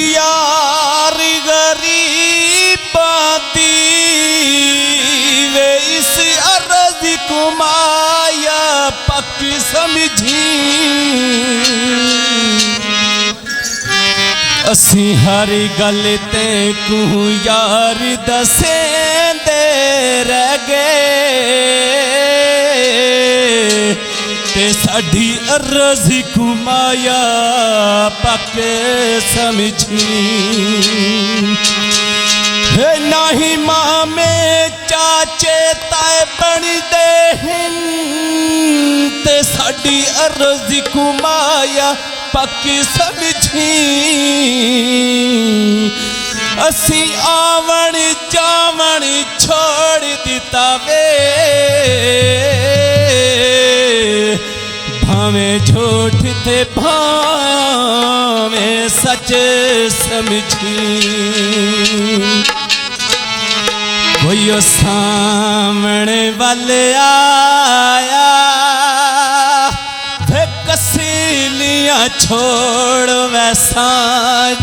यार गरीबाती वे इस अर्ज को माया पक समझी। असी हर गल ते को यार दसेंदे रह गए ते साडी अर्ज को माया पक समझी। नाही मामे चाचे ताए बनते हैं ते साडी अर्ज को माया पक समझी। असी आवन जावन छोड़ दिता वे भावे झूठ थे भावे सच समझी। कोई सामने वाले आया वे कसीलियां छोड़ वैसा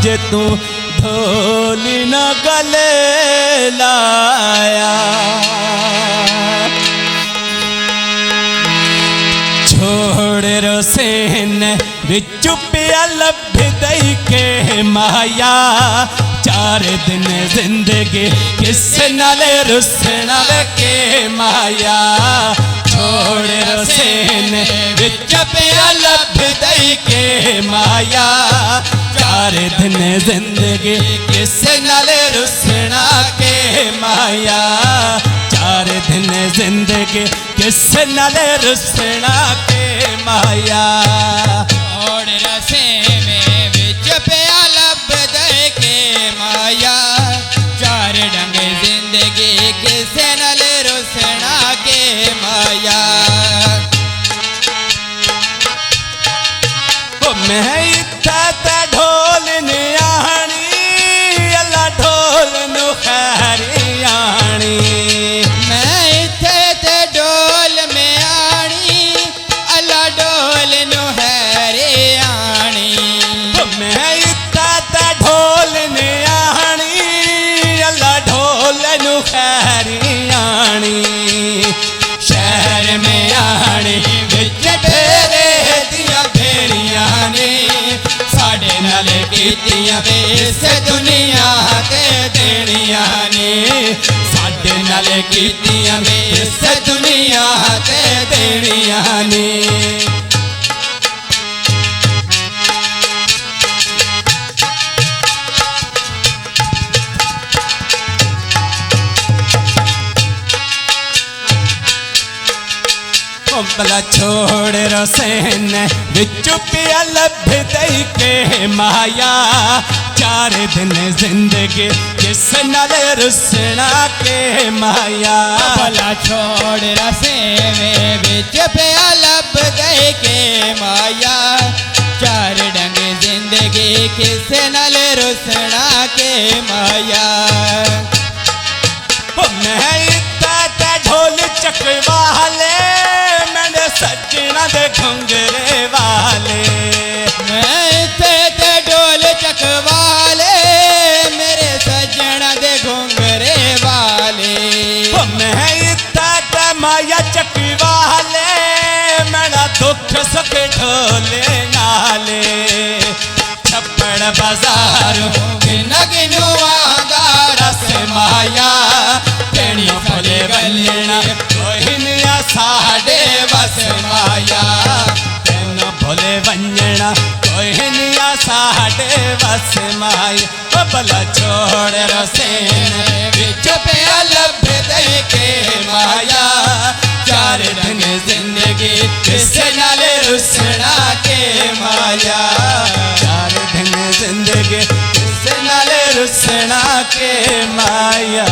जे तू ढोली न गले लाया। छोड़ रोसेन बिच पिया लभ दई के माया। 4 दिन जिंदगी किस नाल रुसना के माया। छोड़ रोसेन बिच पिया लभ दई के माया। 4 दिन जिंदगी किस नाल रुसना के माया। 4 दिन जिंदगी किस नाल रुसना के माया। छोड़ रसे में बिच पिया लब दे के माया। 4 डंग जिंदगी किस नाल रुसना के माया। मैं इत्था ते ढोल ने आनी अल्लाह ढोल नु खैरी आनी। मैं इत्थे ते ढोल में आनी अल्लाह ढोल नु हैरे आनी। मैं इत्था ते ढोल ने आनी अल्लाह ढोल नु खैरी आनी। शहर में आनी विच फेरे दिया भेड़िया ने साढ़े नाल कीतियां इस दुनिया ते देनिया ने। साढ़े नाल कीतियां इस दुनिया ते देनिया ने। भला छोड़ रोसेन बिच पिया लभ दई के माया। 4 दिन जिंदगी किस नाल रुसना के माया। भला छोड़ रसे में बिच पिया लब दे के माया। 4 डंग जिंदगी किस नाल रुसना के माया। मैं इत्ता ते ढोल चकवा ले मेरे सजना दे घुंगरे वाले। मैं इत्थे ते ढोल चकवाले मेरे सजना दे घुंगरे वाले। मैं इत्ता ते माया चकवा ले मेरा दुख सुख ढोले नाले। छप्पड़ बाजार गिन गिनू आगा रस माया। पेड़ी फले गलना कोहिनिया साढ़े बस माया। तेन भोले वंजना कोहिनिया साढ़े बस माया। भला छोड़ रोसेन बिच पिया लभ दे के माया। 4 दिन जिंदगी किस नाल रुसना के माया। 4 दिन जिंदगी किस नाल रुसना के माया।